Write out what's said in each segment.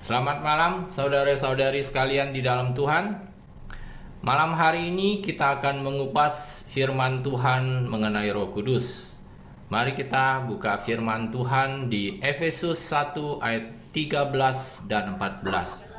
Selamat malam saudara-saudari sekalian di dalam Tuhan. Malam hari ini kita akan mengupas firman Tuhan mengenai Roh Kudus. Mari kita buka firman Tuhan di Efesus 1 ayat 13 dan 14.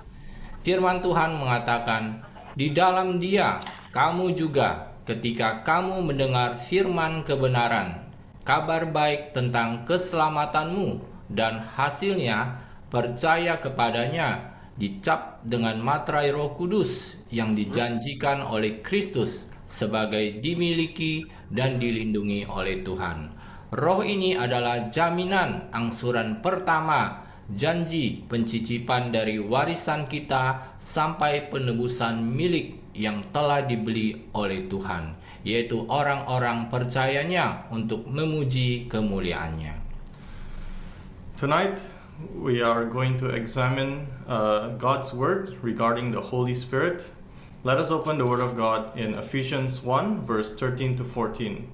Firman Tuhan mengatakan, "Di dalam Dia kamu juga ketika kamu mendengar firman kebenaran, kabar baik tentang keselamatanmu dan hasilnya percaya kepadanya, dicap dengan materai Roh Kudus yang dijanjikan oleh Kristus sebagai dimiliki dan dilindungi oleh Tuhan." Roh ini adalah jaminan angsuran pertama, janji pencicipan dari warisan kita sampai penebusan milik yang telah dibeli oleh Tuhan, yaitu orang-orang percayanya untuk memuji kemuliaannya. Tonight, we are going to examine God's Word regarding the Holy Spirit. Let us open the Word of God in Ephesians 1, verse 13 to 14.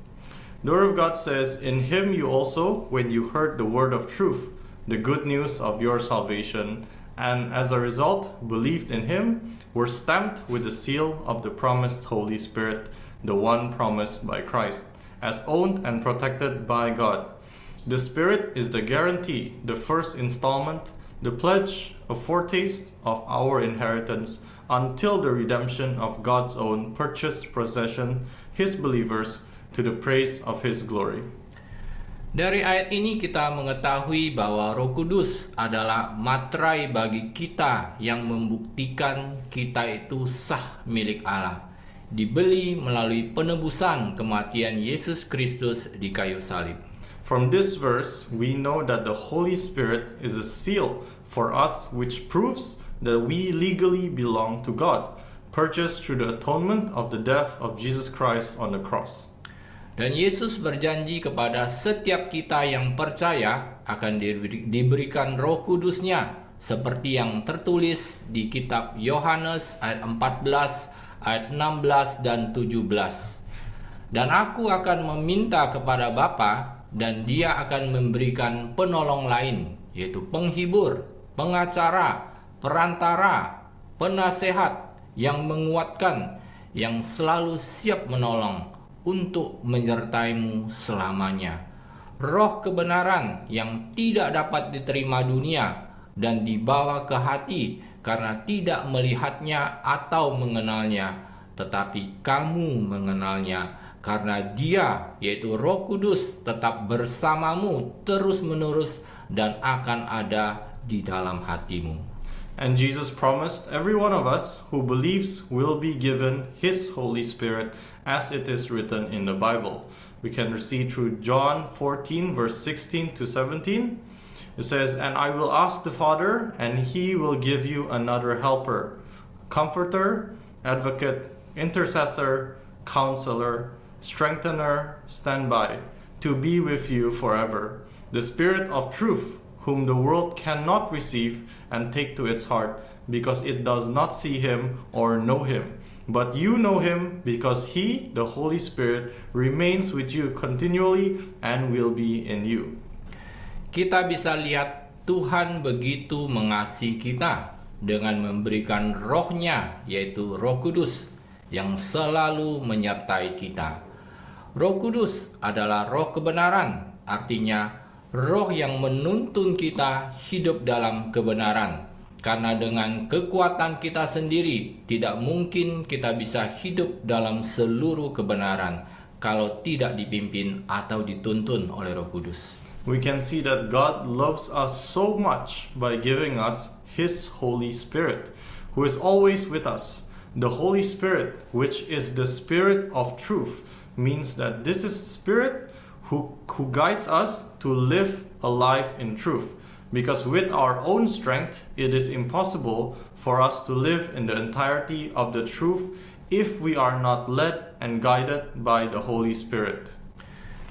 The Word of God says, "In Him you also, when you heard the word of truth, the good news of your salvation, and as a result believed in Him, were stamped with the seal of the promised Holy Spirit, the one promised by Christ, as owned and protected by God. The Spirit is the guarantee, the first installment, the pledge, a foretaste of our inheritance until the redemption of God's own purchased possession, His believers, to the praise of His glory." Dari ayat ini kita mengetahui bahwa Roh Kudus adalah materai bagi kita yang membuktikan kita itu sah milik Allah, dibeli melalui penebusan kematian Yesus Kristus di kayu salib. From this verse, we know that the Holy Spirit is a seal for us which proves that we legally belong to God, purchased through the atonement of the death of Jesus Christ on the cross. Dan Yesus berjanji kepada setiap kita yang percaya akan diberikan Roh Kudusnya, seperti yang tertulis di kitab Yohanes ayat 14, ayat 16 dan 17. "Dan aku akan meminta kepada Bapa, dan Dia akan memberikan penolong lain, yaitu penghibur, pengacara, perantara, penasehat yang menguatkan, yang selalu siap menolong untuk menyertaimu selamanya. Roh kebenaran yang tidak dapat diterima dunia dan dibawa ke hati karena tidak melihatnya atau mengenalnya, tetapi kamu mengenalnya, karena Dia, yaitu Roh Kudus, tetap bersamamu terus-menerus dan akan ada di dalam hatimu." And Jesus promised every one of us who believes will be given His Holy Spirit, as it is written in the Bible. We can see through John 14, verse 16 to 17. It says, "And I will ask the Father, and He will give you another helper, comforter, advocate, intercessor, counselor, strengthener, standby, to be with you forever. The Spirit of truth, whom the world cannot receive and take to its heart, because it does not see Him or know Him. But you know Him, because He, the Holy Spirit, remains with you continually and will be in you." Kita bisa lihat Tuhan begitu mengasihi kita dengan memberikan Roh-Nya, yaitu Roh Kudus, yang selalu menyertai kita. Roh Kudus adalah roh kebenaran, artinya roh yang menuntun kita hidup dalam kebenaran. Karena dengan kekuatan kita sendiri, tidak mungkin kita bisa hidup dalam seluruh kebenaran kalau tidak dipimpin atau dituntun oleh Roh Kudus. We can see that God loves us so much by giving us His Holy Spirit, who is always with us. The Holy Spirit, which is the Spirit of truth, means that this is Spirit who guides us to live a life in truth. Because with our own strength, it is impossible for us to live in the entirety of the truth if we are not led and guided by the Holy Spirit.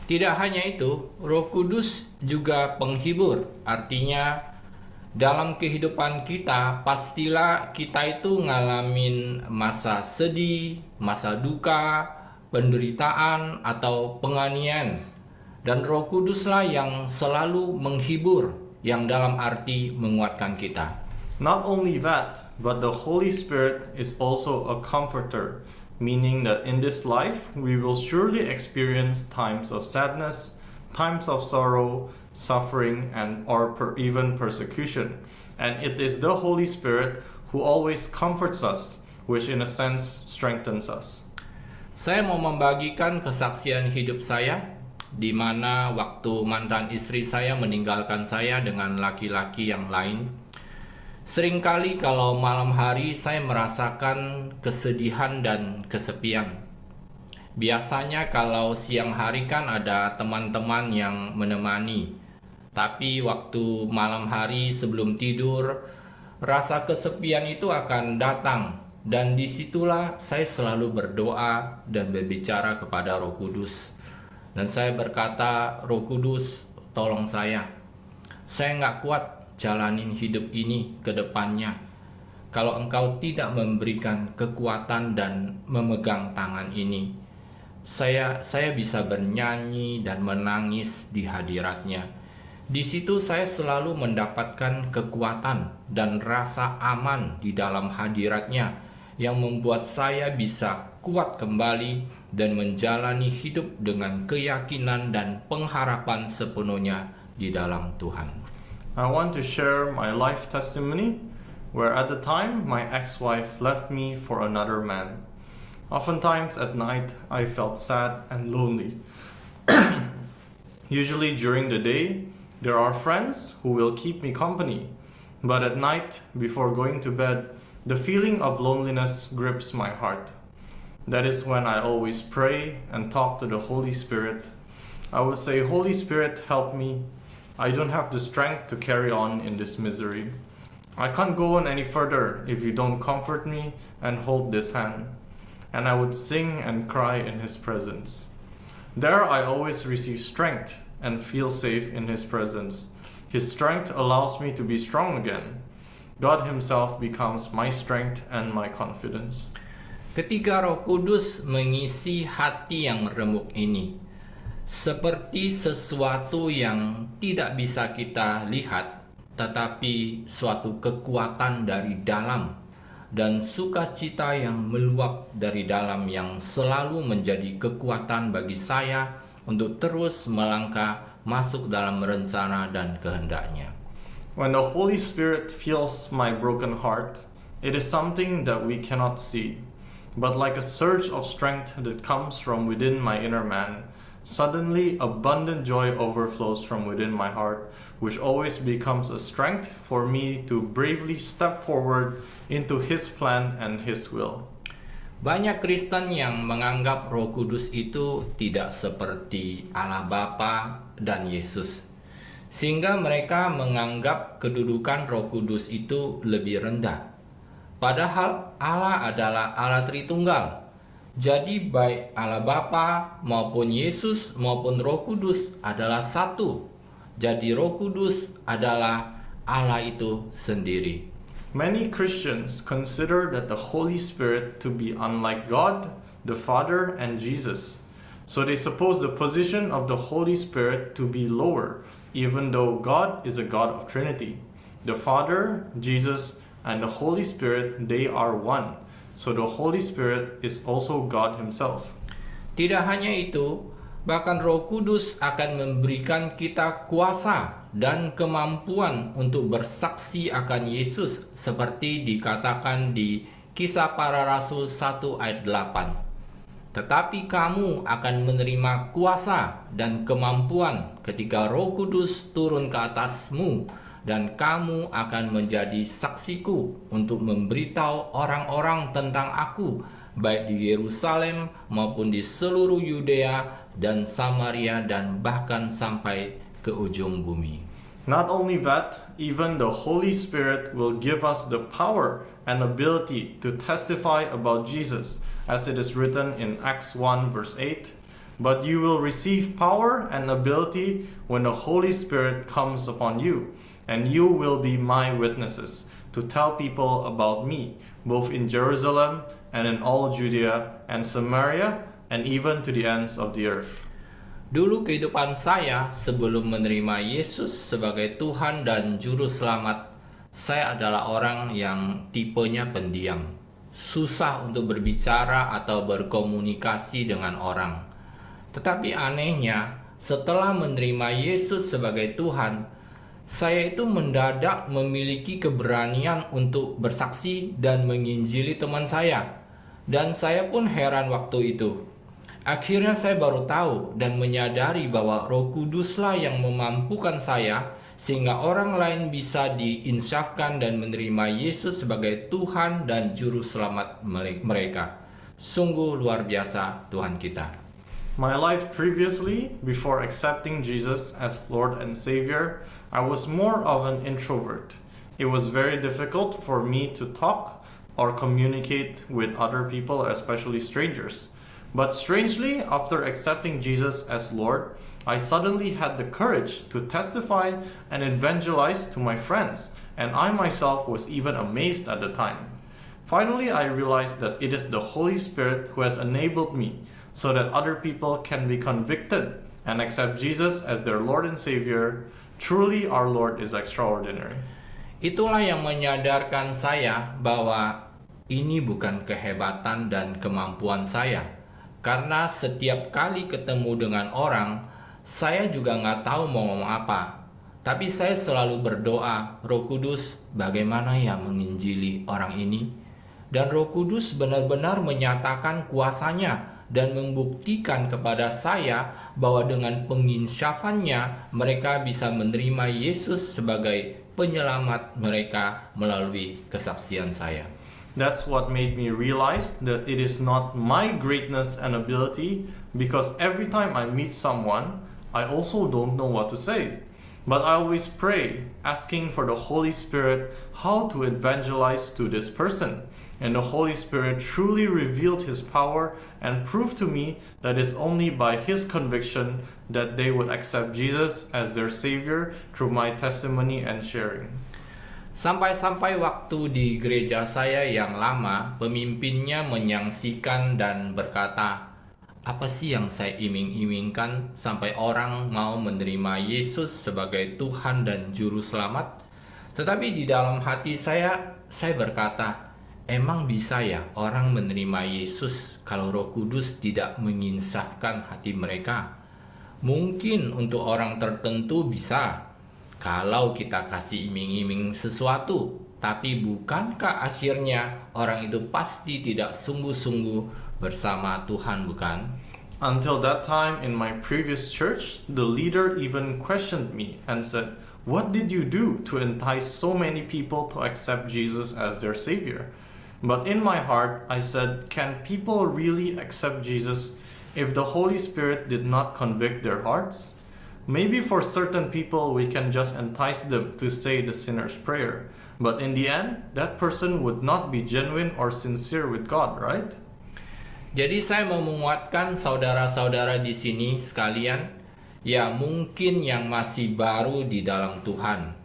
Tidak hanya itu, Roh Kudus juga penghibur. Artinya, dalam kehidupan kita, pastilah kita itu ngalamin masa sedih, masa duka, penderitaan, atau penganiayaan. Dan Roh Kuduslah yang selalu menghibur, yang dalam arti menguatkan kita. Not only that, but the Holy Spirit is also a comforter, meaning that in this life we will surely experience times of sadness, times of sorrow, suffering, and even persecution. And it is the Holy Spirit who always comforts us, which in a sense strengthens us. Saya mau membagikan kesaksian hidup saya, di mana waktu mantan istri saya meninggalkan saya dengan laki-laki yang lain. Seringkali kalau malam hari saya merasakan kesedihan dan kesepian. Biasanya kalau siang hari kan ada teman-teman yang menemani. Tapi waktu malam hari sebelum tidur, rasa kesepian itu akan datang. Dan disitulah saya selalu berdoa dan berbicara kepada Roh Kudus. Dan saya berkata, Roh Kudus, tolong saya. Saya nggak kuat jalanin hidup ini ke depannya kalau Engkau tidak memberikan kekuatan dan memegang tangan ini. Saya bisa bernyanyi dan menangis di hadiratnya. Di situ saya selalu mendapatkan kekuatan dan rasa aman di dalam hadiratnya yang membuat saya bisa kuat kembali dan menjalani hidup dengan keyakinan dan pengharapan sepenuhnya di dalam Tuhan. I want to share my life testimony, where at the time my ex-wife left me for another man. Oftentimes at night I felt sad and lonely. Usually during the day there are friends who will keep me company, but at night before going to bed the feeling of loneliness grips my heart. That is when I always pray and talk to the Holy Spirit. I would say, Holy Spirit, help me. I don't have the strength to carry on in this misery. I can't go on any further if you don't comfort me and hold this hand. And I would sing and cry in His presence. There I always receive strength and feel safe in His presence. His strength allows me to be strong again. God Himself becomes my strength and my confidence. Ketika Roh Kudus mengisi hati yang remuk ini, seperti sesuatu yang tidak bisa kita lihat, tetapi suatu kekuatan dari dalam dan sukacita yang meluap dari dalam yang selalu menjadi kekuatan bagi saya untuk terus melangkah masuk dalam rencana dan kehendaknya. When the Holy Spirit fills my broken heart, it is something that we cannot see, but like a surge of strength that comes from within my inner man, suddenly abundant joy overflows from within my heart, which always becomes a strength for me to bravely step forward into His plan and His will. Banyak Kristen yang menganggap Roh Kudus itu tidak seperti Allah Bapa dan Yesus, sehingga mereka menganggap kedudukan Roh Kudus itu lebih rendah. Padahal Allah adalah Allah Tritunggal. Jadi baik Allah Bapa maupun Yesus maupun Roh Kudus adalah satu. Jadi Roh Kudus adalah Allah itu sendiri. Many Christians consider that the Holy Spirit to be unlike God, the Father, and Jesus. So they suppose the position of the Holy Spirit to be lower, even though God is a God of Trinity. The Father, Jesus, and the Holy Spirit, they are one. So the Holy Spirit is also God Himself. Tidak hanya itu, bahkan Roh Kudus akan memberikan kita kuasa dan kemampuan untuk bersaksi akan Yesus seperti dikatakan di Kisah Para Rasul 1 ayat 8. Tetapi kamu akan menerima kuasa dan kemampuan ketika Roh Kudus turun ke atasmu, dan kamu akan menjadi saksiku untuk memberitahu orang-orang tentang aku, baik di Yerusalem maupun di seluruh Yudea dan Samaria dan bahkan sampai ke ujung bumi. Not only that, even the Holy Spirit will give us the power and ability to testify about Jesus, as it is written in Acts 1 verse 8. But you will receive power and ability when the Holy Spirit comes upon you, and you will be my witnesses to tell people about me, both in Jerusalem and in all Judea and Samaria, and even to the ends of the earth. Dulu kehidupan saya sebelum menerima Yesus sebagai Tuhan dan Juru Selamat, Saya adalah orang yang tipenya pendiam, susah untuk berbicara atau berkomunikasi dengan orang. Tetapi anehnya, setelah menerima Yesus sebagai Tuhan, saya itu mendadak memiliki keberanian untuk bersaksi dan menginjili teman saya. Dan saya pun heran waktu itu. Akhirnya saya baru tahu dan menyadari bahwa Roh Kuduslah yang memampukan saya sehingga orang lain bisa diinsyafkan dan menerima Yesus sebagai Tuhan dan Juru Selamat mereka. Sungguh luar biasa Tuhan kita. My life previously, before accepting Jesus as Lord and Savior, I was more of an introvert. It was very difficult for me to talk or communicate with other people, especially strangers. But strangely, after accepting Jesus as Lord, I suddenly had the courage to testify and evangelize to my friends, and I myself was even amazed at the time. Finally, I realized that it is the Holy Spirit who has enabled me so that other people can be convicted and accept Jesus as their Lord and Savior. Truly, our Lord is extraordinary. Itulah yang menyadarkan saya bahwa ini bukan kehebatan dan kemampuan saya. Karena setiap kali ketemu dengan orang, saya juga nggak tahu mau ngomong apa. Tapi saya selalu berdoa, Roh Kudus, bagaimana ya menginjili orang ini? Dan Roh Kudus benar-benar menyatakan kuasanya dan membuktikan kepada saya bahwa dengan penginsyafannya mereka bisa menerima Yesus sebagai penyelamat mereka melalui kesaksian saya. That's what made me realize that it is not my greatness and ability, because every time I meet someone, I also don't know what to say. But I always pray, asking for the Holy Spirit how to evangelize to this person. And the Holy Spirit truly revealed His power and proved to me that it's only by His conviction that they would accept Jesus as their Savior through my testimony and sharing. Sampai-sampai waktu di gereja saya yang lama, pemimpinnya menyangsikan dan berkata, apa sih yang saya iming-imingkan sampai orang mau menerima Yesus sebagai Tuhan dan Juru Selamat? Tetapi di dalam hati saya berkata, emang bisa ya orang menerima Yesus kalau Roh Kudus tidak menginsafkan hati mereka? Mungkin untuk orang tertentu bisa, kalau kita kasih iming-iming sesuatu, tapi bukankah akhirnya orang itu pasti tidak sungguh-sungguh bersama Tuhan, bukan? Until that time in my previous church, the leader even questioned me and said, "What did you do to entice so many people to accept Jesus as their Savior?" But in my heart, I said, can people really accept Jesus if the Holy Spirit did not convict their hearts? Maybe for certain people we can just entice them to say the sinner's prayer, but in the end, that person would not be genuine or sincere with God, right? Jadi saya mau menguatkan saudara-saudara di sini sekalian, ya mungkin yang masih baru di dalam Tuhan.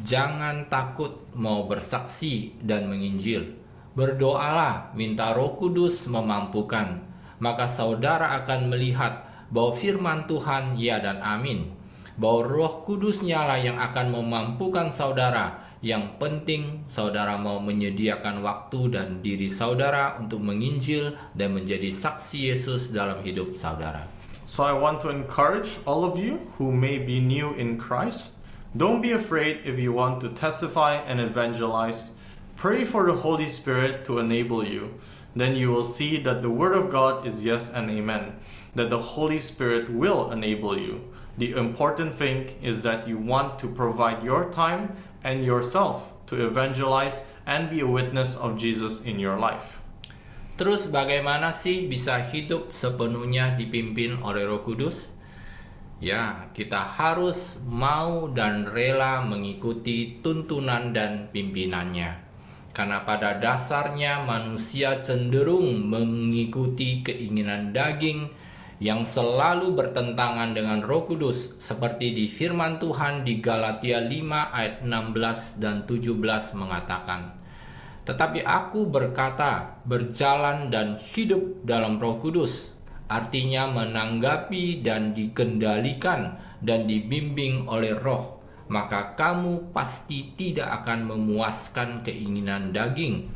Jangan takut mau bersaksi dan menginjil. Berdoalah, minta Roh Kudus memampukan. Maka saudara akan melihat bahwa firman Tuhan ya dan amin, bahwa Roh Kudusnya lah yang akan memampukan saudara. Yang penting saudara mau menyediakan waktu dan diri saudara untuk menginjil dan menjadi saksi Yesus dalam hidup saudara. So I want to encourage all of you who may be new in Christ, don't be afraid if you want to testify and evangelize. Pray for the Holy Spirit to enable you. Then you will see that the Word of God is yes and amen, that the Holy Spirit will enable you. The important thing is that you want to provide your time and yourself to evangelize and be a witness of Jesus in your life. Terus bagaimana sih bisa hidup sepenuhnya dipimpin oleh Roh Kudus? Ya, kita harus mau dan rela mengikuti tuntunan dan pimpinannya. Karena pada dasarnya manusia cenderung mengikuti keinginan daging yang selalu bertentangan dengan Roh Kudus, seperti di firman Tuhan di Galatia 5 ayat 16 dan 17 mengatakan, "Tetapi aku berkata, berjalan dan hidup dalam Roh Kudus," artinya menanggapi dan dikendalikan dan dibimbing oleh Roh. maka kamu pasti tidak akan memuaskan keinginan daging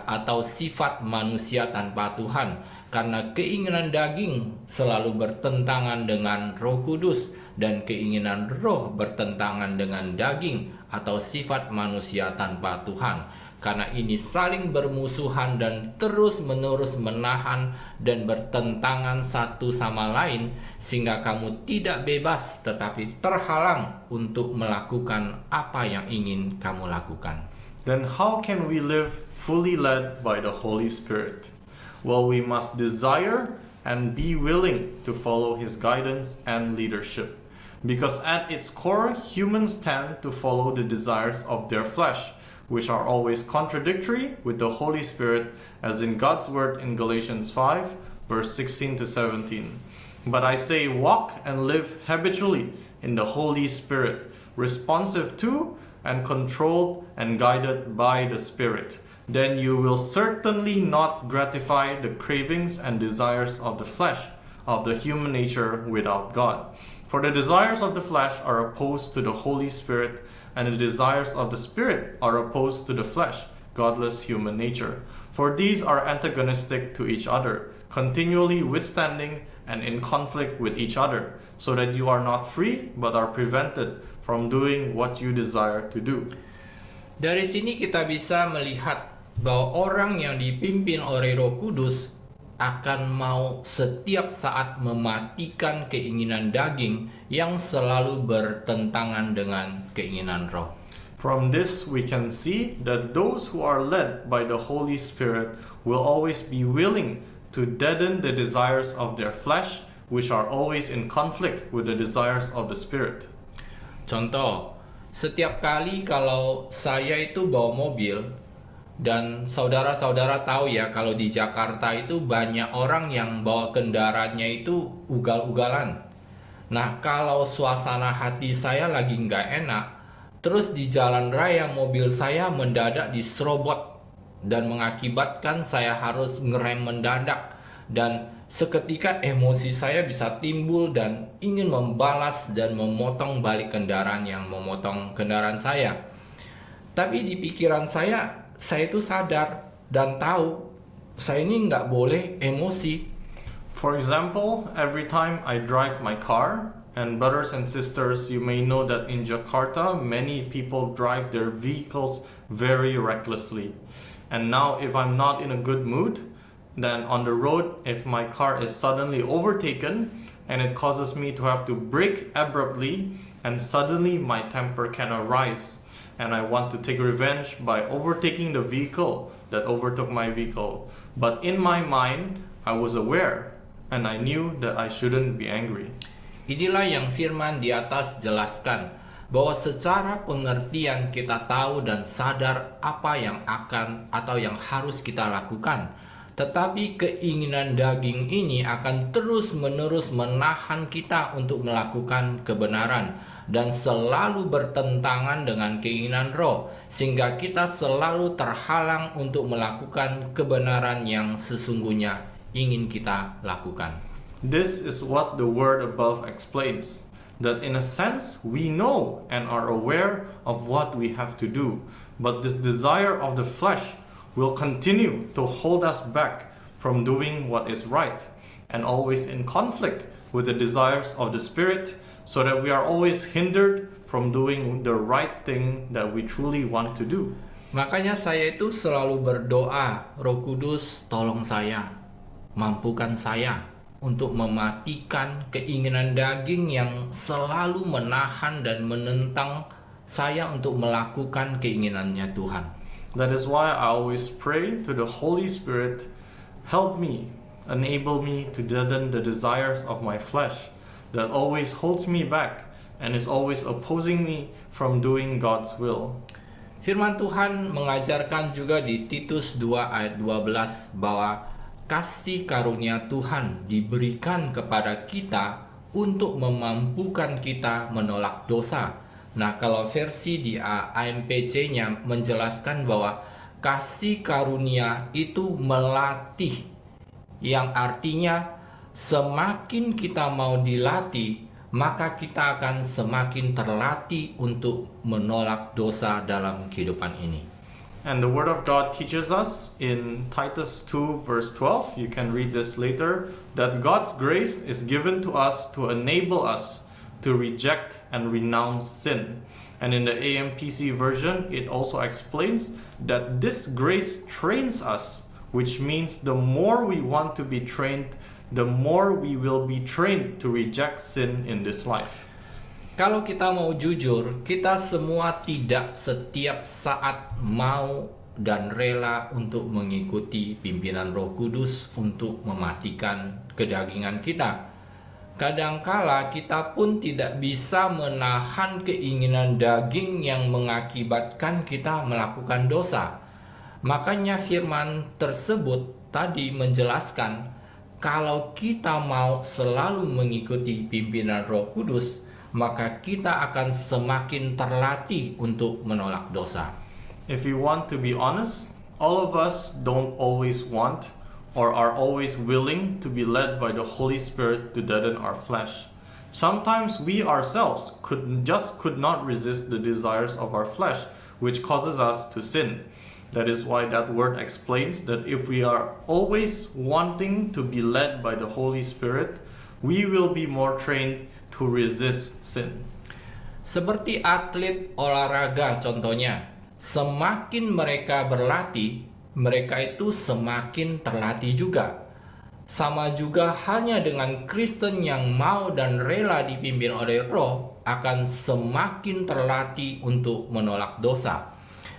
atau sifat manusia tanpa Tuhan, karena keinginan daging selalu bertentangan dengan Roh Kudus dan keinginan roh bertentangan dengan daging atau sifat manusia tanpa Tuhan. Karena ini saling bermusuhan dan terus-menerus menahan dan bertentangan satu sama lain, sehingga kamu tidak bebas tetapi terhalang untuk melakukan apa yang ingin kamu lakukan. Then how can we live fully led by the Holy Spirit? Well, we must desire and be willing to follow His guidance and leadership. Because at its core, humans tend to follow the desires of their flesh, which are always contradictory with the Holy Spirit, as in God's word in Galatians 5, verse 16 to 17. But I say, walk and live habitually in the Holy Spirit, responsive to and controlled and guided by the Spirit. Then you will certainly not gratify the cravings and desires of the flesh, of the human nature without God. For the desires of the flesh are opposed to the Holy Spirit, and the desires of the Spirit are opposed to the flesh, godless human nature. For these are antagonistic to each other, continually withstanding and in conflict with each other, so that you are not free, but are prevented from doing what you desire to do. Dari sini kita bisa melihat bahwa orang yang dipimpin oleh Roh Kudus akan mau setiap saat mematikan keinginan daging yang selalu bertentangan dengan keinginan roh. From this we can see that those who are led by the Holy Spirit will always be willing to deaden the desires of their flesh, which are always in conflict with the desires of the Spirit. Contoh, setiap kali kalau saya itu bawa mobil, dan saudara-saudara tahu ya, kalau di Jakarta itu banyak orang yang bawa kendaraannya itu ugal-ugalan. Nah, kalau suasana hati saya lagi nggak enak, terus di jalan raya mobil saya mendadak diserobot dan mengakibatkan saya harus ngerem mendadak, dan seketika emosi saya bisa timbul dan ingin membalas dan memotong balik kendaraan yang memotong kendaraan saya. Tapi di pikiran saya itu sadar dan tahu saya ini nggak boleh emosi. For example, every time I drive my car, and brothers and sisters, you may know that in Jakarta, many people drive their vehicles very recklessly. And now if I'm not in a good mood, then on the road, if my car is suddenly overtaken and it causes me to have to brake abruptly, and suddenly my temper can arise. And I want to take revenge by overtaking the vehicle that overtook my vehicle. But in my mind, I was aware and I knew that I shouldn't be angry. Inilah yang firman di atas jelaskan, bahwa secara pengertian kita tahu dan sadar apa yang akan atau yang harus kita lakukan. Tetapi keinginan daging ini akan terus-menerus menahan kita untuk melakukan kebenaran, dan selalu bertentangan dengan keinginan roh, sehingga kita selalu terhalang untuk melakukan kebenaran yang sesungguhnya ingin kita lakukan. This is what the word above explains, that in a sense we know and are aware of what we have to do, but this desire of the flesh will continue to hold us back from doing what is right, and always in conflict with the desires of the Spirit, so that we are always hindered from doing the right thing that we truly want to do. Makanya saya itu selalu berdoa, Roh Kudus tolong saya, mampukan saya untuk mematikan keinginan daging yang selalu menahan dan menentang saya untuk melakukan keinginannya Tuhan. That is why I always pray to the Holy Spirit, help me, enable me to deaden the desires of my flesh that always holds me back and is always opposing me from doing God's will. Firman Tuhan mengajarkan juga di Titus 2 ayat 12 bahwa kasih karunia Tuhan diberikan kepada kita untuk memampukan kita menolak dosa. Nah, kalau versi di AMPC-nya menjelaskan bahwa kasih karunia itu melatih, yang artinya semakin kita mau dilatih, maka kita akan semakin terlatih untuk menolak dosa dalam kehidupan ini. And the Word of God teaches us in Titus 2 verse 12, you can read this later, that God's grace is given to us to enable us to reject and renounce sin. And in the AMPC version, it also explains that this grace trains us, which means the more we want to be trained, the more we will be trained to reject sin in this life. Kalau kita mau jujur, kita semua tidak setiap saat mau dan rela untuk mengikuti pimpinan Roh Kudus untuk mematikan kedagingan kita. Kadangkala kita pun tidak bisa menahan keinginan daging yang mengakibatkan kita melakukan dosa. Makanya firman tersebut tadi menjelaskan, kalau kita mau selalu mengikuti pimpinan Roh Kudus, maka kita akan semakin terlatih untuk menolak dosa. If you want to be honest, all of us don't always want or are always willing to be led by the Holy Spirit to deaden our flesh. Sometimes we ourselves could not resist the desires of our flesh, which causes us to sin. That is why that word explains that if we are always wanting to be led by the Holy Spirit, we will be more trained to resist sin. Seperti atlet olahraga contohnya, semakin mereka berlatih, mereka itu semakin terlatih juga. Sama juga halnya dengan Kristen yang mau dan rela dipimpin oleh Roh akan semakin terlatih untuk menolak dosa.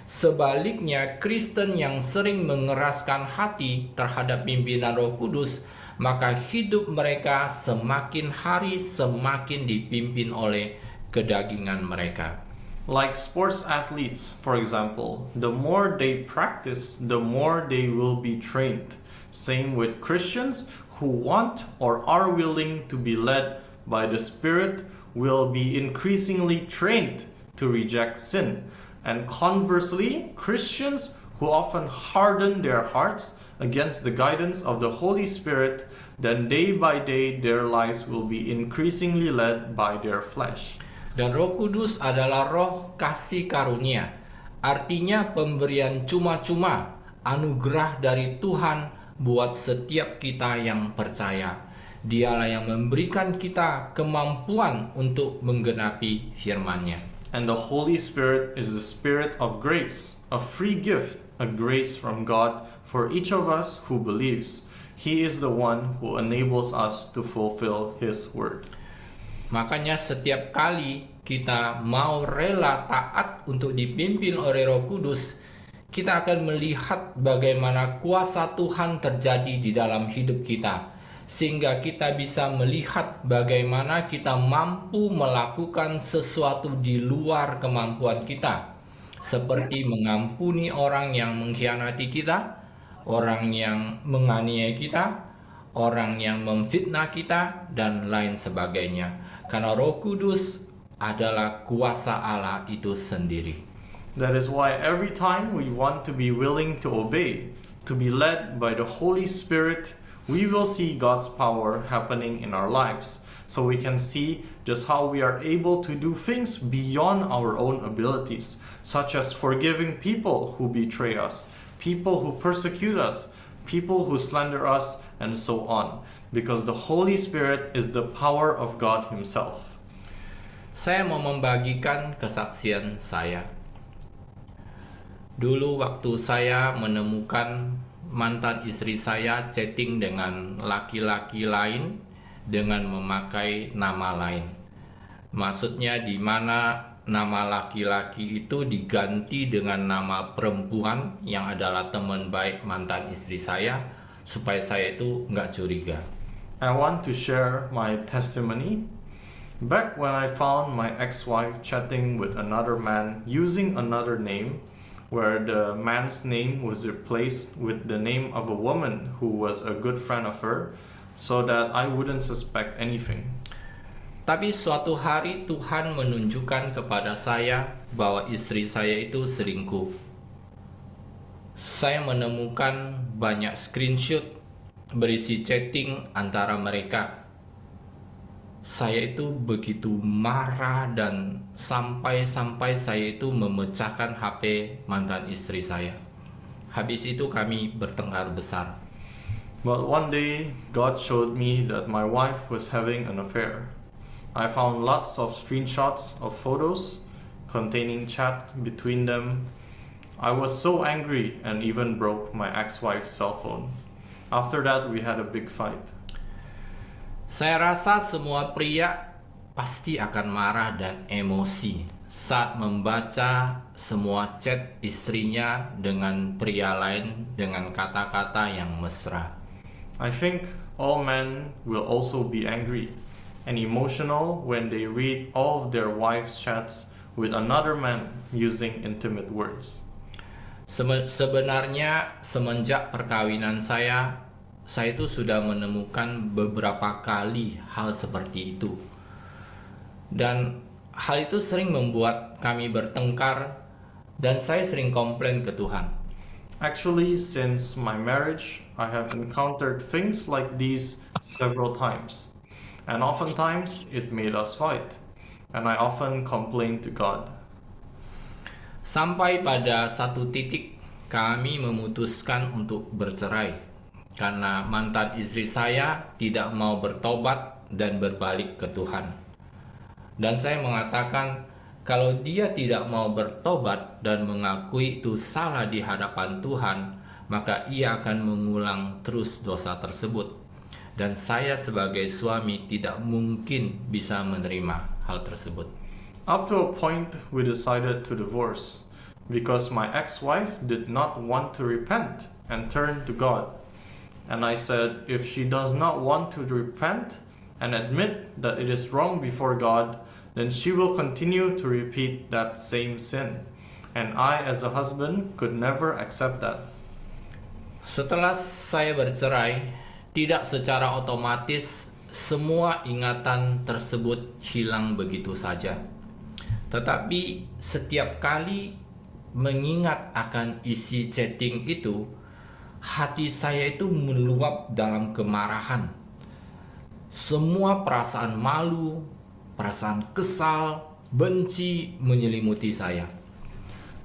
Sebaliknya, Kristen yang sering mengeraskan hati terhadap pimpinan Roh Kudus, maka hidup mereka semakin hari semakin dipimpin oleh kedagingan mereka. Like sports athletes, for example, the more they practice, the more they will be trained. Same with Christians who want or are willing to be led by the Spirit will be increasingly trained to reject sin. And conversely, Christians who often harden their hearts against the guidance of the Holy Spirit, then day by day their lives will be increasingly led by their flesh. Dan Roh Kudus adalah roh kasih karunia, artinya pemberian cuma-cuma, anugerah dari Tuhan buat setiap kita yang percaya. Dialah yang memberikan kita kemampuan untuk menggenapi firman-Nya. And the Holy Spirit is the Spirit of grace, a free gift, a grace from God for each of us who believes. He is the one who enables us to fulfill His word. Makanya setiap kali kita mau rela taat untuk dipimpin oleh Roh Kudus, kita akan melihat bagaimana kuasa Tuhan terjadi di dalam hidup kita, sehingga kita bisa melihat bagaimana kita mampu melakukan sesuatu di luar kemampuan kita, seperti mengampuni orang yang mengkhianati kita, orang yang menganiaya kita, orang yang memfitnah kita, dan lain sebagainya. Karena Roh Kudus adalah kuasa Allah itu sendiri. That is why every time we want to be willing to obey, to be led by the Holy Spirit, we will see God's power happening in our lives. So we can see just how we are able to do things beyond our own abilities, such as forgiving people who betray us, people who persecute us, people who slander us, and so on. Because the Holy Spirit is the power of God Himself. Saya mau membagikan kesaksian saya. Dulu waktu saya menemukan mantan istri saya chatting dengan laki-laki lain dengan memakai nama lain. Maksudnya di mana nama laki-laki itu diganti dengan nama perempuan yang adalah teman baik mantan istri saya, supaya saya itu nggak curiga. I want to share my testimony. Back when I found my ex-wife chatting with another man using another name, where the man's name was replaced with the name of a woman who was a good friend of her, so that I wouldn't suspect anything. Tapi suatu hari Tuhan menunjukkan kepada saya bahwa istri saya itu selingkuh. Saya menemukan banyak screenshot berisi chatting antara mereka. saya itu begitu marah dan sampai saya itu memecahkan HP mantan istri saya. Habis itu kami bertengkar besar. But one day, God showed me that my wife was having an affair. I found lots of screenshots of photos containing chat between them. I was so angry and even broke my ex-wife's cell phone. After that, we had a big fight. Saya rasa semua pria pasti akan marah dan emosi saat membaca semua chat istrinya dengan pria lain dengan kata-kata yang mesra. I think all men will also be angry and emotional when they read all of their wives' chats with another man using intimate words. Sebenarnya semenjak perkawinan saya itu sudah menemukan beberapa kali hal seperti itu. Dan hal itu sering membuat kami bertengkar dan saya sering komplain ke Tuhan. Actually, since my marriage, I have encountered things like these several times. And oftentimes, it made us fight. And I often complain to God. Sampai pada satu titik kami memutuskan untuk bercerai. Karena mantan istri saya tidak mau bertobat dan berbalik ke Tuhan. Dan saya mengatakan kalau dia tidak mau bertobat dan mengakui itu salah di hadapan Tuhan, maka ia akan mengulang terus dosa tersebut. Dan saya sebagai suami tidak mungkin bisa menerima hal tersebut. Up to a point, we decided to divorce because my ex-wife did not want to repent and turn to God. And I said, if she does not want to repent and admit that it is wrong before God, then she will continue to repeat that same sin. And I, as a husband, could never accept that. Setelah saya bercerai, tidak secara otomatis semua ingatan tersebut hilang begitu saja. Tetapi setiap kali mengingat akan isi chatting itu, hati saya itu meluap dalam kemarahan. Semua perasaan malu, perasaan kesal, benci menyelimuti saya.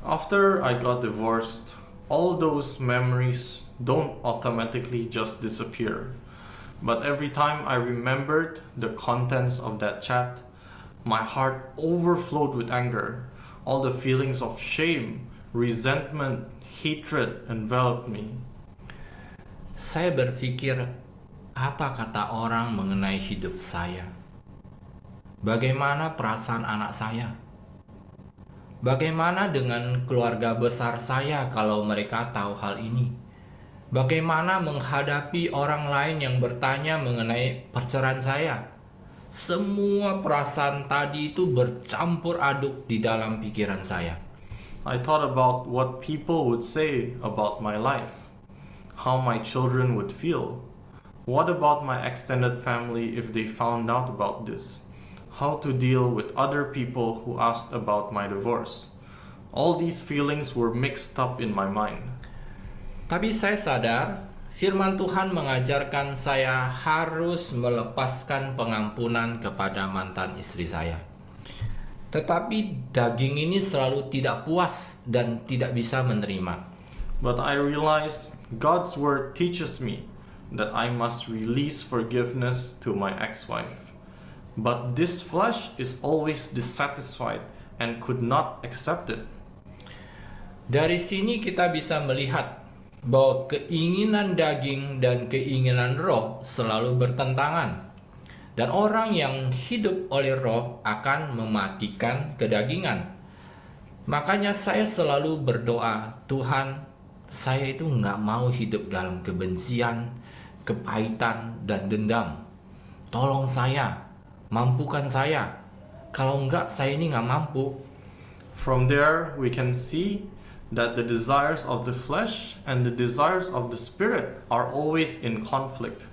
After I got divorced, all those memories don't automatically just disappear. But every time I remembered the contents of that chat, my heart overflowed with anger. All the feelings of shame, resentment, hatred enveloped me. Saya berpikir, apa kata orang mengenai hidup saya? Bagaimana perasaan anak saya? Bagaimana dengan keluarga besar saya kalau mereka tahu hal ini? Bagaimana menghadapi orang lain yang bertanya mengenai perceraian saya? Semua perasaan tadi itu bercampur aduk di dalam pikiran saya. I thought about what people would say about my life. How my children would feel. What about my extended family if they found out about this? How to deal with other people who asked about my divorce. All these feelings were mixed up in my mind. Tapi saya sadar, firman Tuhan mengajarkan saya harus melepaskan pengampunan kepada mantan istri saya. Tetapi daging ini selalu tidak puas dan tidak bisa menerima. But I realized God's word teaches me that I must release forgiveness to my ex-wife. But this flesh is always dissatisfied and could not accept it. Dari sini kita bisa melihat bahwa keinginan daging dan keinginan roh selalu bertentangan. Dan orang yang hidup oleh roh akan mematikan kedagingan. Makanya saya selalu berdoa, Tuhan, saya itu nggak mau hidup dalam kebencian, kepahitan, dan dendam. Tolong saya, mampukan saya. Kalau enggak, saya ini nggak mampu. From there, we can see that the desires of the flesh and the desires of the spirit are always in conflict.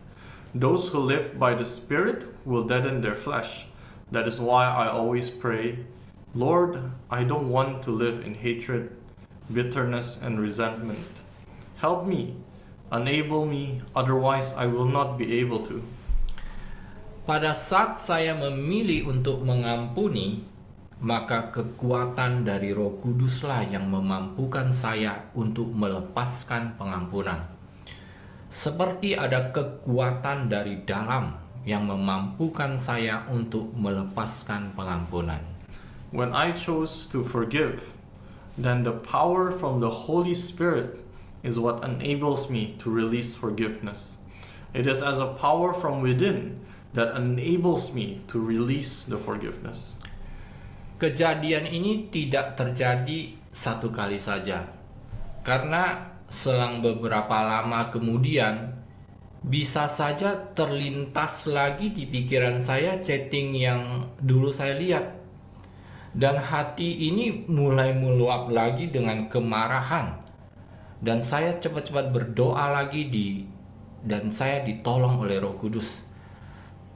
Those who live by the Spirit will deaden their flesh. That is why I always pray, Lord, I don't want to live in hatred, bitterness, and resentment. Help me, enable me, otherwise I will not be able to. Pada saat saya memilih untuk mengampuni, maka kekuatan dari Roh Kuduslah yang memampukan saya untuk melepaskan pengampunan. Seperti ada kekuatan dari dalam yang memampukan saya untuk melepaskan pengampunan. When I chose to forgive, then the power from the Holy Spirit is what enables me to release forgiveness. It is as a power from within that enables me to release the forgiveness. Kejadian ini tidak terjadi satu kali saja, karena selang beberapa lama kemudian bisa saja terlintas lagi di pikiran saya chatting yang dulu saya lihat, dan hati ini mulai meluap lagi dengan kemarahan, dan saya cepat-cepat berdoa lagi dan saya ditolong oleh Roh Kudus.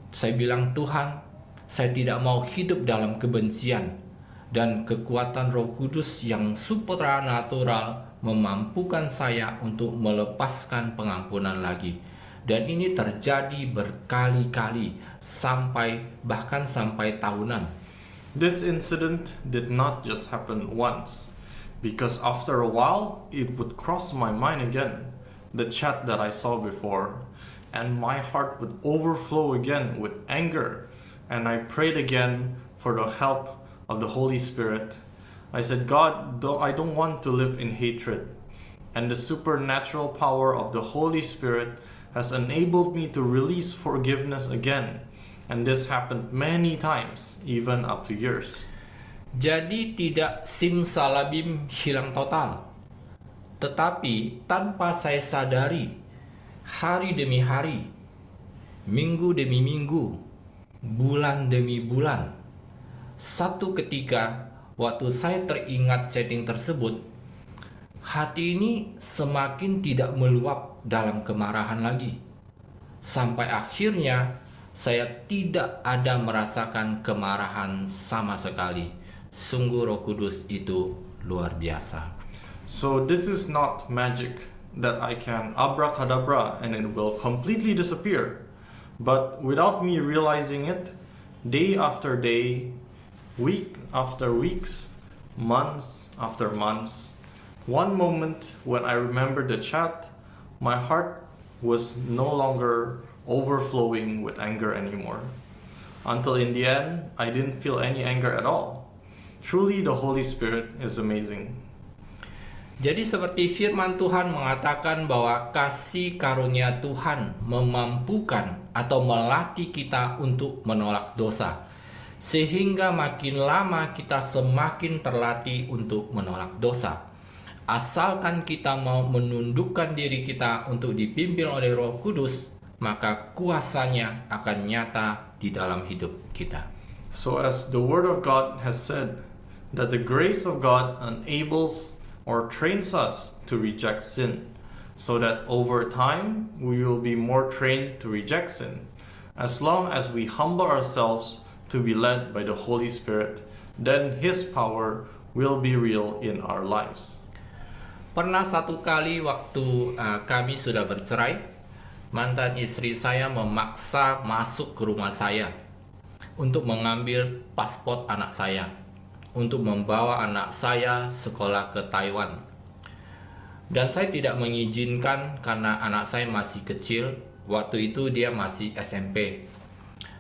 Saya bilang, Tuhan, saya tidak mau hidup dalam kebencian, dan kekuatan Roh Kudus yang supranatural memampukan saya untuk melepaskan pengampunan lagi. Dan ini terjadi berkali-kali bahkan sampai tahunan. This incident did not just happen once, because after a while it would cross my mind again, the chat that I saw before, and my heart would overflow again with anger, and I prayed again for the help of the Holy Spirit. I said, God, I don't want to live in hatred, and the supernatural power of the Holy Spirit has enabled me to release forgiveness again, and this happened many times, even up to years. Jadi tidak simsalabim hilang total, tetapi tanpa saya sadari, hari demi hari, minggu demi minggu, bulan demi bulan, satu ketika waktu saya teringat chatting tersebut, hati ini semakin tidak meluap dalam kemarahan lagi. Sampai akhirnya saya tidak ada merasakan kemarahan sama sekali. Sungguh Roh Kudus itu luar biasa. So this is not magic that I can abracadabra and it will completely disappear. But without me realizing it, day after day, week after weeks, months after months, one moment when I remember the chat, my heart was no longer overflowing with anger anymore. Until in the end, I didn't feel any anger at all. Truly, the Holy Spirit is amazing. Jadi seperti firman Tuhan mengatakan bahwa kasih karunia Tuhan memampukan atau melatih kita untuk menolak dosa. Sehingga makin lama kita semakin terlatih untuk menolak dosa. Asalkan kita mau menundukkan diri kita untuk dipimpin oleh Roh Kudus, maka kuasanya akan nyata di dalam hidup kita. So as the Word of God has said, that the grace of God enables or trains us to reject sin, so that over time we will be more trained to reject sin. As long as we humble ourselves to be led by the Holy Spirit, then His power will be real in our lives. Pernah satu kali waktu kami sudah bercerai, mantan istri saya memaksa masuk ke rumah saya untuk mengambil paspor anak saya, untuk membawa anak saya sekolah ke Taiwan. Dan saya tidak mengizinkan karena anak saya masih kecil, waktu itu dia masih SMP.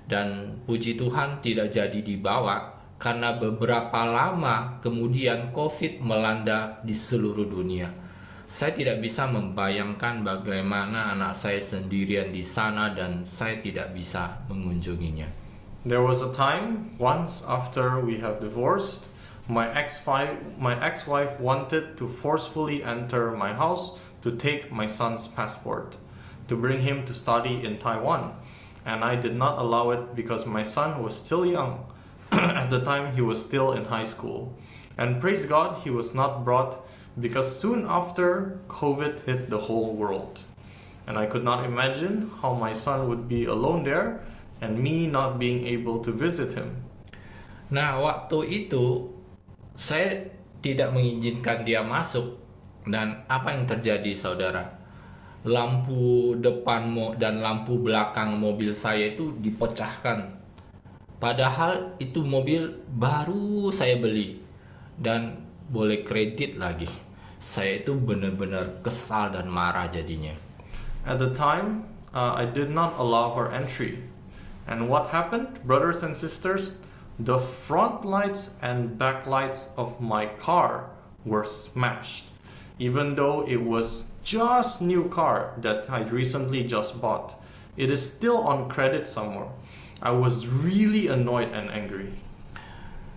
Dan puji Tuhan tidak jadi dibawa karena beberapa lama kemudian COVID melanda di seluruh dunia. Saya tidak bisa membayangkan bagaimana anak saya sendirian di sana dan saya tidak bisa mengunjunginya. There was a time, once after we have divorced, my ex-wife wanted to forcefully enter my house to take my son's passport, to bring him to study in Taiwan. And I did not allow it because my son was still young. At the time, he was still in high school. And praise God, he was not brought because soon after, COVID hit the whole world. And I could not imagine how my son would be alone there and me not being able to visit him. Nah, waktu itu saya tidak mengizinkan dia masuk. Dan apa yang terjadi, saudara? lampu depan dan lampu belakang mobil saya itu dipecahkan. Padahal itu mobil baru saya beli dan boleh kredit lagi. Saya itu benar-benar kesal dan marah jadinya. At the time, I did not allow her entry. And what happened, brothers and sisters? The front lights and back lights of my car were smashed. Even though it was just new car that I recently just bought, it is still on credit somewhere. I was really annoyed and angry.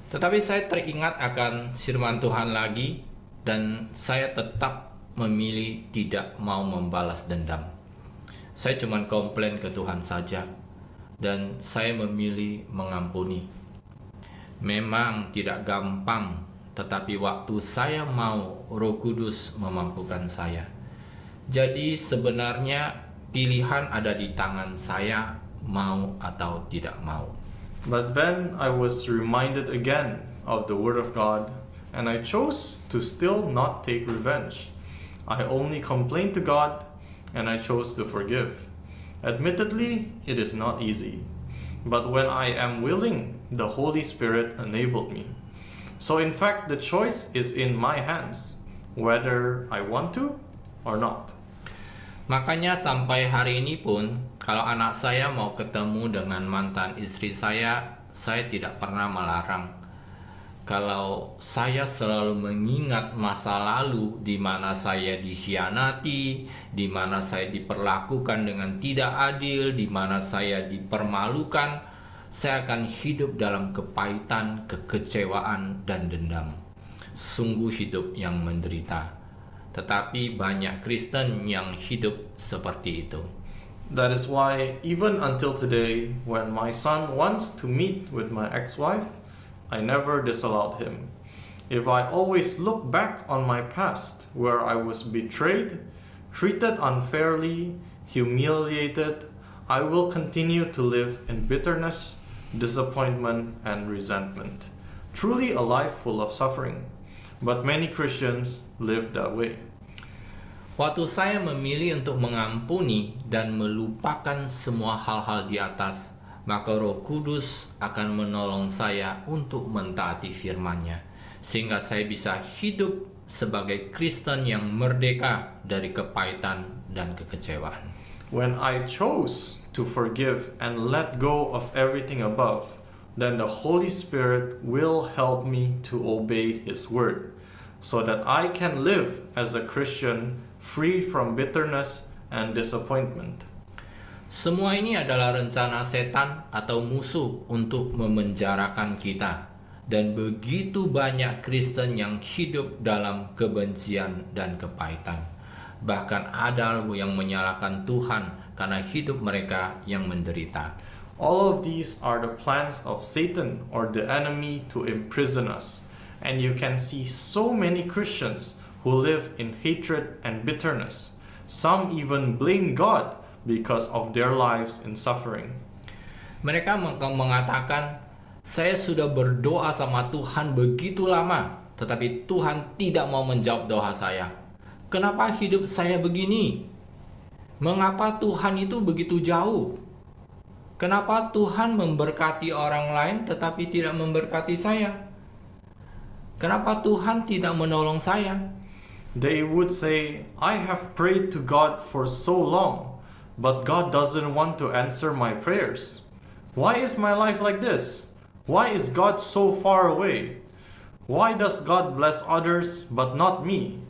Tetapi saya teringat akan firman Tuhan lagi dan saya tetap memilih tidak mau membalas dendam. Saya cuma komplain ke Tuhan saja dan saya memilih mengampuni. Memang tidak gampang, tetapi waktu saya mau, Roh Kudus memampukan saya. Jadi sebenarnya pilihan ada di tangan saya, mau atau tidak mau. But then I was reminded again of the Word of God, and I chose to still not take revenge. I only complained to God, and I chose to forgive. Admittedly, it is not easy. But when I am willing, the Holy Spirit enabled me. So in fact, the choice is in my hands, whether I want to or not. Makanya sampai hari ini pun, kalau anak saya mau ketemu dengan mantan istri saya tidak pernah melarang. Kalau saya selalu mengingat masa lalu di mana saya dikhianati, di mana saya diperlakukan dengan tidak adil, di mana saya dipermalukan, saya akan hidup dalam kepahitan, kekecewaan, dan dendam. Sungguh hidup yang menderita. Tetapi banyak Kristen yang hidup seperti itu. That is why even until today, when my son wants to meet with my ex-wife, I never disallowed him. If I always look back on my past, where I was betrayed, treated unfairly, humiliated, I will continue to live in bitterness, disappointment, and resentment. Truly a life full of suffering. But many Christians live that way. Waktu saya memilih untuk mengampuni dan melupakan semua hal-hal di atas, maka Roh Kudus akan menolong saya untuk mentaati firman-Nya, sehingga saya bisa hidup sebagai Kristen yang merdeka dari kepahitan dan kekecewaan. When I chose to forgive and let go of everything above, then the Holy Spirit will help me to obey His word, so that I can live as a Christian free from bitterness and disappointment. Semua ini adalah rencana setan atau musuh untuk memenjarakan kita. Dan begitu banyak Kristen yang hidup dalam kebencian dan kepahitan. Bahkan ada yang menyalahkan Tuhan karena hidup mereka yang menderita. All of these are the plans of Satan or the enemy to imprison us. And you can see so many Christians who live in hatred and bitterness. Some even blame God because of their lives in suffering. Mereka mengatakan, saya sudah berdoa sama Tuhan begitu lama, tetapi Tuhan tidak mau menjawab doa saya. Kenapa hidup saya begini? Mengapa Tuhan itu begitu jauh? Kenapa Tuhan memberkati orang lain tetapi tidak memberkati saya? Kenapa Tuhan tidak menolong saya? They would say, I have prayed to God for so long, but God doesn't want to answer my prayers. Why is my life like this? Why is God so far away? Why does God bless others but not me?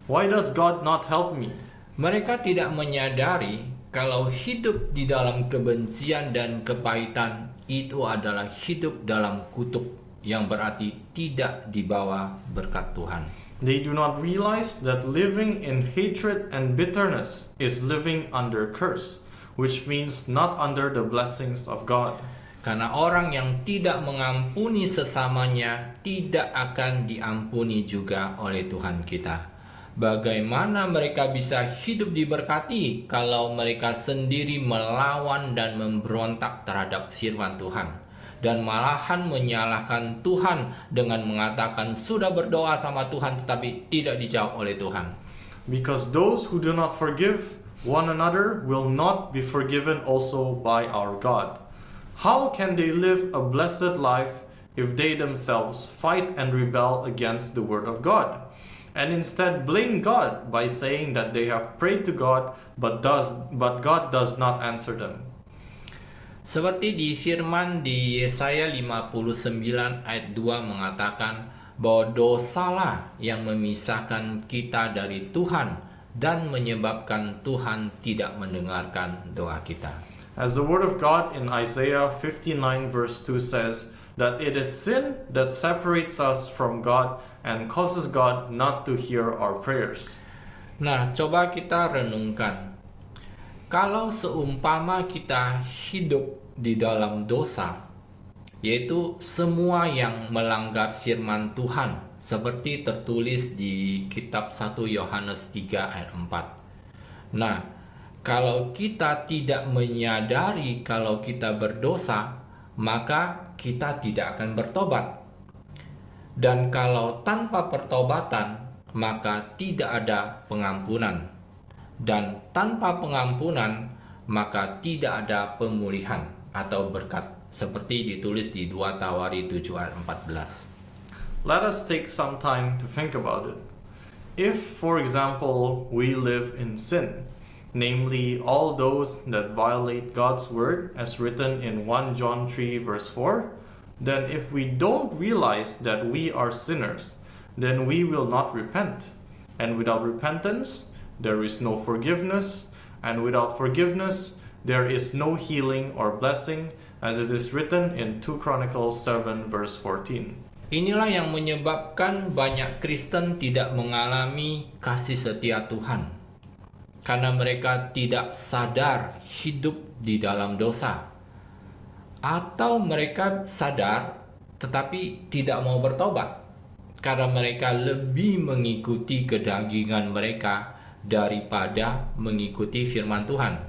Why does God not help me? Mereka tidak menyadari kalau hidup di dalam kebencian dan kepahitan itu adalah hidup dalam kutuk, yang berarti tidak dibawa berkat Tuhan. They do not realize that living in hatred and bitterness is living under curse, which means not under the blessings of God. Karena orang yang tidak mengampuni sesamanya tidak akan diampuni juga oleh Tuhan kita. Bagaimana mereka bisa hidup diberkati kalau mereka sendiri melawan dan memberontak terhadap firman Tuhan? Dan malahan menyalahkan Tuhan dengan mengatakan sudah berdoa sama Tuhan tetapi tidak dijawab oleh Tuhan. Because those who do not forgive one another will not be forgiven also by our God. How can they live a blessed life if they themselves fight and rebel against the word of God, and instead blame God by saying that they have prayed to God, but God does not answer them? Seperti di firman di Yesaya 59 ayat 2 mengatakan bahwa dosalah yang memisahkan kita dari Tuhan dan menyebabkan Tuhan tidak mendengarkan doa kita. As the word of God in Isaiah 59 verse 2 says, that it is sin that separates us from God and causes God not to hear our prayers. Nah, coba kita renungkan. Kalau seumpama kita hidup di dalam dosa, yaitu semua yang melanggar firman Tuhan, seperti tertulis di kitab 1 Yohanes 3 ayat 4. Nah, kalau kita tidak menyadari kalau kita berdosa, maka kita tidak akan bertobat. Dan kalau tanpa pertobatan, maka tidak ada pengampunan. Dan tanpa pengampunan, maka tidak ada pemulihan atau berkat, seperti ditulis di 2 Tawari 7 ayat 14. Let us take some time to think about it. If, for example, we live in sin, namely all those that violate God's word as written in 1 John 3 verse 4, then if we don't realize that we are sinners, then we will not repent. And without repentance, there is no forgiveness, and without forgiveness, there is no healing or blessing, as it is written in 2 Chronicles 7 verse 14. Inilah yang menyebabkan banyak Kristen tidak mengalami kasih setia Tuhan, karena mereka tidak sadar hidup di dalam dosa, atau mereka sadar tetapi tidak mau bertobat, karena mereka lebih mengikuti kedagingan mereka daripada mengikuti firman Tuhan.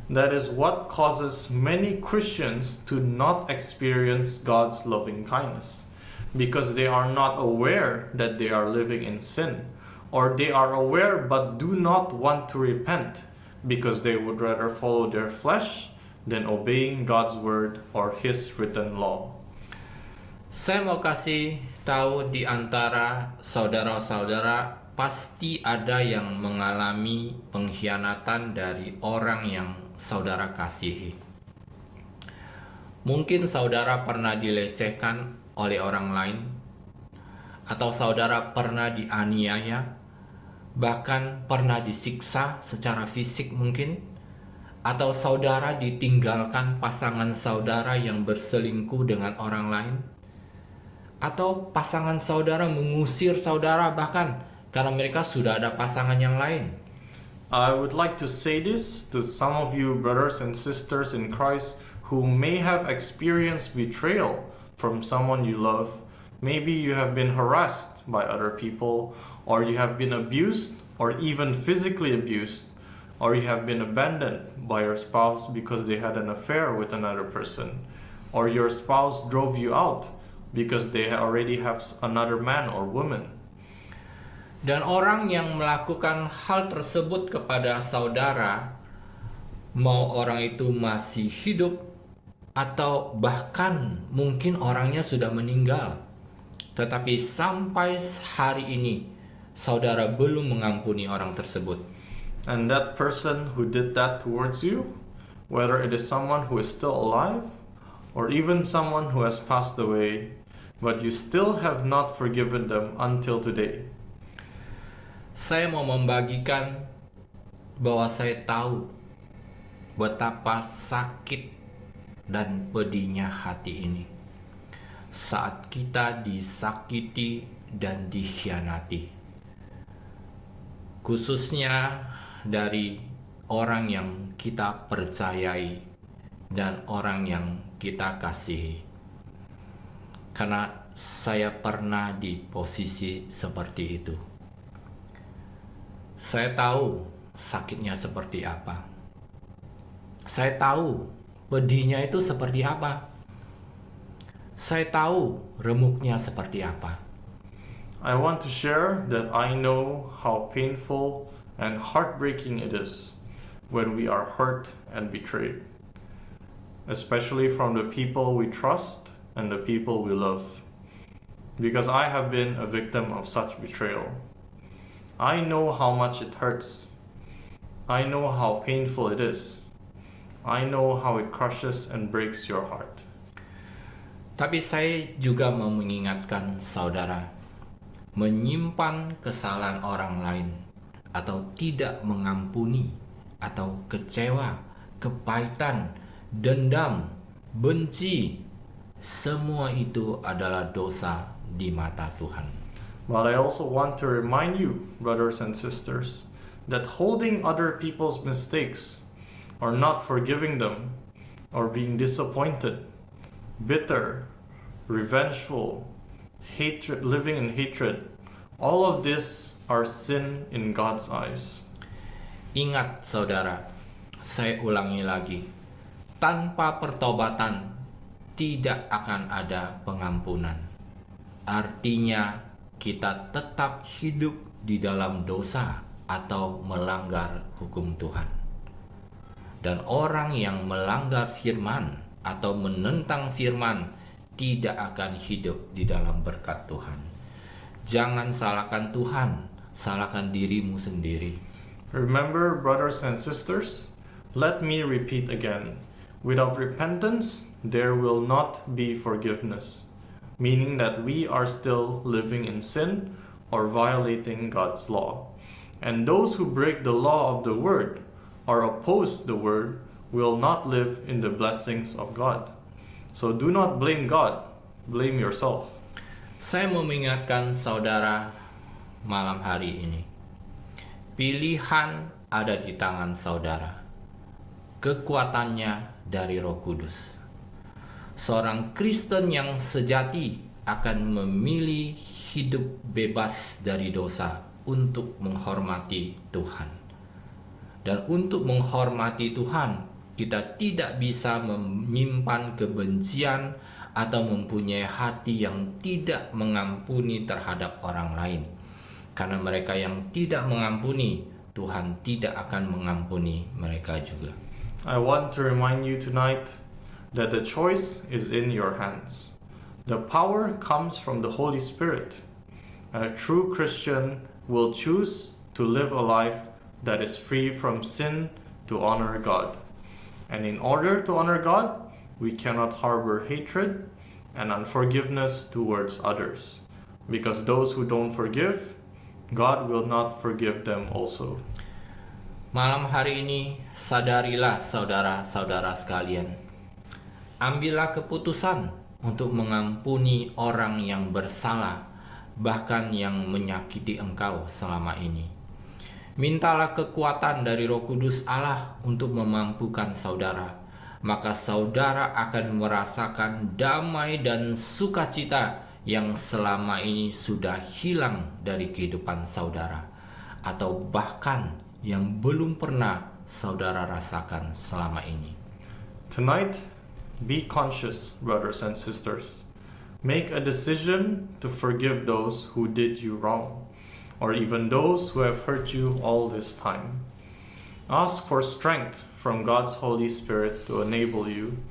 That is what causes many Christians to not experience God's loving kindness, because they are not aware that they are living in sin, or they are aware but do not want to repent, because they would rather follow their flesh than obeying God's word or His written law. Saya mau kasih tahu di antara saudara-saudara, pasti ada yang mengalami pengkhianatan dari orang yang saudara kasihi. Mungkin saudara pernah dilecehkan oleh orang lain, atau saudara pernah dianiaya, bahkan pernah disiksa secara fisik mungkin, atau saudara ditinggalkan pasangan saudara yang berselingkuh dengan orang lain, atau pasangan saudara mengusir saudara bahkan karena mereka sudah ada pasangan yang lain. I would like to say this to some of you brothers and sisters in Christ who may have experienced betrayal from someone you love. Maybe you have been harassed by other people, or you have been abused, or even physically abused, or you have been abandoned by your spouse because they had an affair with another person, or your spouse drove you out because they already have another man or woman. Dan orang yang melakukan hal tersebut kepada saudara, mau orang itu masih hidup atau bahkan mungkin orangnya sudah meninggal, tetapi sampai hari ini saudara belum mengampuni orang tersebut. And that person who did that towards you, whether it is someone who is still alive or even someone who has passed away, but you still have not forgiven them until today. Saya mau membagikan bahwa saya tahu betapa sakit dan pedihnya hati ini saat kita disakiti dan dikhianati, khususnya dari orang yang kita percayai dan orang yang kita kasihi. Karena saya pernah di posisi seperti itu. Saya tahu sakitnya seperti apa. Saya tahu pedihnya itu seperti apa. Saya tahu remuknya seperti apa. I want to share that I know how painful and heartbreaking it is when we are hurt and betrayed, especially from the people we trust and the people we love, because I have been a victim of such betrayal. I know how much it hurts. I know how painful it is. I know how it crushes and breaks your heart. Tapi saya juga mau mengingatkan saudara, menyimpan kesalahan orang lain atau tidak mengampuni atau kecewa, kepahitan, dendam, benci, semua itu adalah dosa di mata Tuhan. But I also want to remind you, brothers and sisters, that holding other people's mistakes or not forgiving them or being disappointed, bitter, revengeful, hatred, living in hatred, all of this are sin in God's eyes. Ingat saudara, saya ulangi lagi, tanpa pertobatan tidak akan ada pengampunan. Artinya kita tetap hidup di dalam dosa atau melanggar hukum Tuhan. Dan orang yang melanggar firman atau menentang firman tidak akan hidup di dalam berkat Tuhan. Jangan salahkan Tuhan, salahkan dirimu sendiri. Remember, brothers and sisters, let me repeat again. Without repentance, there will not be forgiveness, meaning that we are still living in sin or violating God's law. And those who break the law of the word or oppose the word will not live in the blessings of God. So do not blame God, blame yourself. Saya mau mengingatkan saudara malam hari ini. Pilihan ada di tangan saudara. Kekuatannya dari Roh Kudus. Seorang Kristen yang sejati akan memilih hidup bebas dari dosa untuk menghormati Tuhan. Dan untuk menghormati Tuhan, kita tidak bisa menyimpan kebencian atau mempunyai hati yang tidak mengampuni terhadap orang lain. Karena mereka yang tidak mengampuni, Tuhan tidak akan mengampuni mereka juga. I want to remind you tonight that the choice is in your hands. The power comes from the Holy Spirit. A true Christian will choose to live a life that is free from sin to honor God. And in order to honor God, we cannot harbor hatred and unforgiveness towards others. Because those who don't forgive, God will not forgive them also. Malam hari ini, sadarilah saudara-saudara sekalian. Ambillah keputusan untuk mengampuni orang yang bersalah, bahkan yang menyakiti engkau selama ini. Mintalah kekuatan dari Roh Kudus Allah untuk memampukan saudara. Maka saudara akan merasakan damai dan sukacita yang selama ini sudah hilang dari kehidupan saudara, atau bahkan yang belum pernah saudara rasakan selama ini. Tonight, be conscious, brothers and sisters. Make a decision to forgive those who did you wrong, or even those who have hurt you all this time. Ask for strength from God's Holy Spirit to enable you.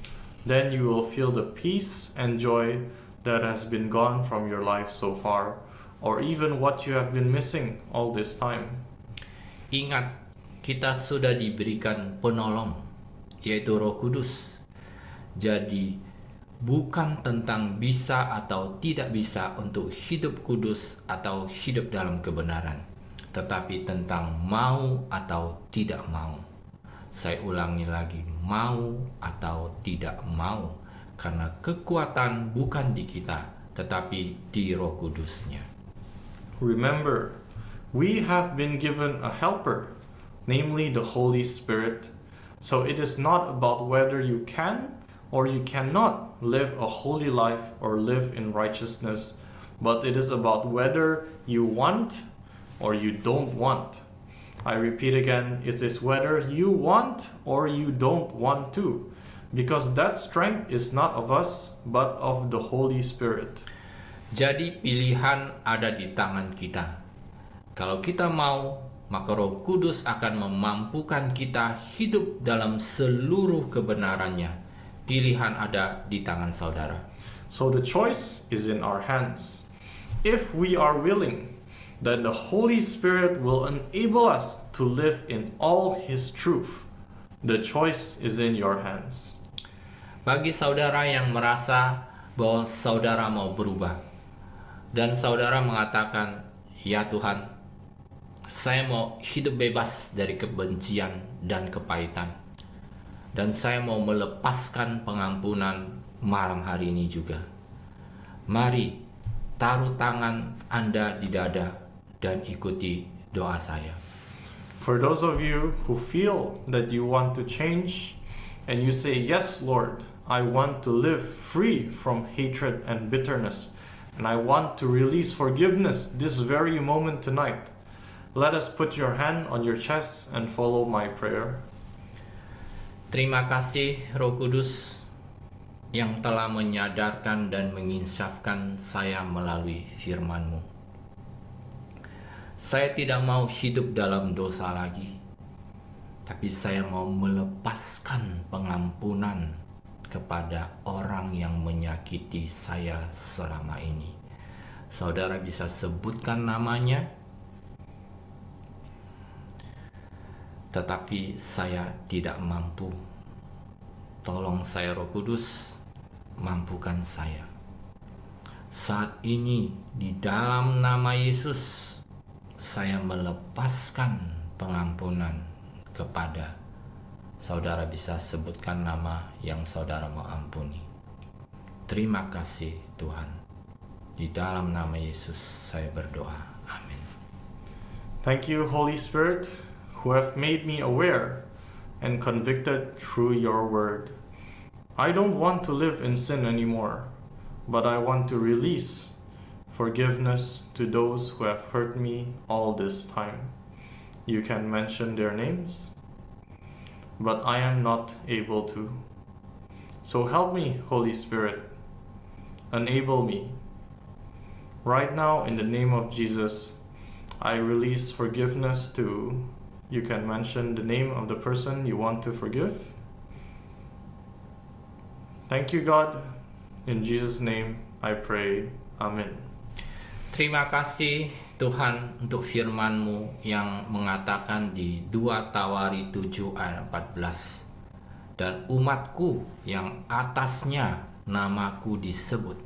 Then you will feel the peace and joy that has been gone from your life so far, or even what you have been missing all this time. Ingat, kita sudah diberikan penolong, yaitu Roh Kudus. Jadi, bukan tentang bisa atau tidak bisa untuk hidup kudus atau hidup dalam kebenaran, tetapi tentang mau atau tidak mau. Saya ulangi lagi, mau atau tidak mau, karena kekuatan bukan di kita, tetapi di Roh Kudusnya. Remember, we have been given a helper, namely the Holy Spirit. So it is not about whether you can or you cannot live a holy life or live in righteousness, but it is about whether you want or you don't want. I repeat again, it is whether you want or you don't want to, because that strength is not of us, but of the Holy Spirit. Jadi pilihan ada di tangan kita. Kalau kita mau, maka Roh Kudus akan memampukan kita hidup dalam seluruh kebenarannya. Pilihan ada di tangan saudara. So the choice is in our hands. If we are willing, then the Holy Spirit will enable us to live in all His truth. The choice is in your hands. Bagi saudara yang merasa bahwa saudara mau berubah, dan saudara mengatakan, "Ya Tuhan, saya mau hidup bebas dari kebencian dan kepahitan, dan saya mau melepaskan pengampunan malam hari ini juga." Mari taruh tangan Anda di dada dan ikuti doa saya. For those of you who feel that you want to change and you say, "Yes, Lord, I want to live free from hatred and bitterness, and I want to release forgiveness this very moment tonight," let us put your hand on your chest and follow my prayer. Terima kasih Roh Kudus yang telah menyadarkan dan menginsafkan saya melalui firman-Mu. Saya tidak mau hidup dalam dosa lagi, tapi saya mau melepaskan pengampunan kepada orang yang menyakiti saya selama ini. Saudara bisa sebutkan namanya, tetapi saya tidak mampu. Tolong saya Roh Kudus, mampukan saya. Saat ini di dalam nama Yesus, saya melepaskan pengampunan kepada saudara. Bisa sebutkan nama yang saudara mau ampuni. Terima kasih Tuhan. Di dalam nama Yesus saya berdoa. Amin. Thank you, Holy Spirit, who have made me aware and convicted through your word. I don't want to live in sin anymore, but I want to release forgiveness to those who have hurt me all this time. You can mention their names, but I am not able to. So help me, Holy Spirit. Enable me. Right now, in the name of Jesus, I release forgiveness to, you can mention the name of the person you want to forgive. Thank you, God. In Jesus' name I pray. Amen. Terima kasih Tuhan untuk firman-Mu yang mengatakan di 2 Tawari 7 ayat 14. Dan umatku yang atasnya namaku disebut,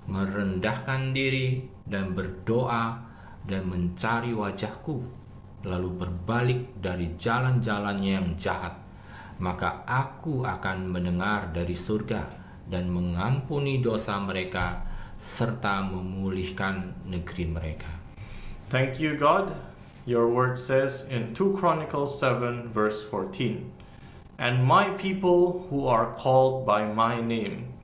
merendahkan diri dan berdoa dan mencari wajahku, lalu berbalik dari jalan-jalannya yang jahat, maka aku akan mendengar dari surga dan mengampuni dosa mereka serta memulihkan negeri mereka. Thank you, God. Your word says in 2 Chronicles 7 verse 14, "And my people who are called by my name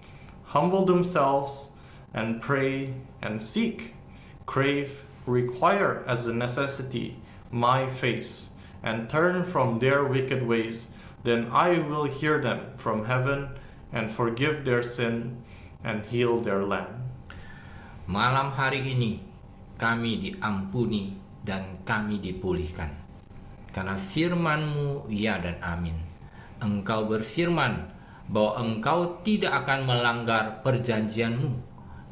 humble themselves and pray and seek, crave, require as a necessity my face, and turn from their wicked ways, then I will hear them from heaven and forgive their sin and heal their land." Malam hari ini kami diampuni dan kami dipulihkan, karena firman-Mu ya dan amin. Engkau berfirman bahwa Engkau tidak akan melanggar perjanjian-Mu,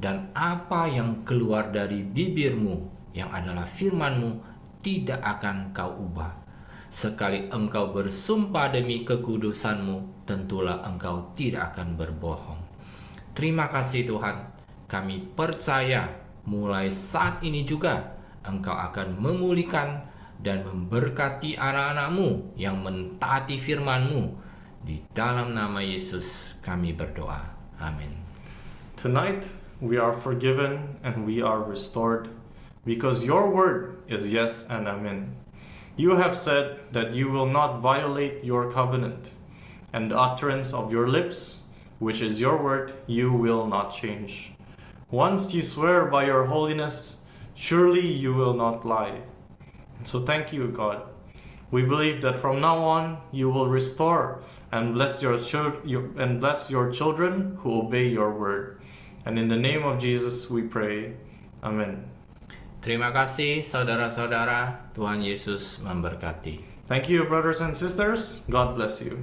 dan apa yang keluar dari bibir-Mu yang adalah firman-Mu tidak akan Kau ubah. Sekali Engkau bersumpah demi kekudusan-Mu, tentulah Engkau tidak akan berbohong. Terima kasih Tuhan. Kami percaya mulai saat ini juga Engkau akan memulihkan dan memberkati anak-anak-Mu yang mentaati firman-Mu. Di dalam nama Yesus kami berdoa. Amin. Tonight we are forgiven and we are restored because your word is yes and amen. You have said that you will not violate your covenant, and the utterance of your lips, which is your word, you will not change. Once you swear by your holiness, surely you will not lie. So thank you, God. We believe that from now on you will restore and bless your children who obey your word. And in the name of Jesus we pray. Amen. Terima kasih saudara-saudara, Tuhan Yesus memberkati. Thank you, brothers and sisters. God bless you.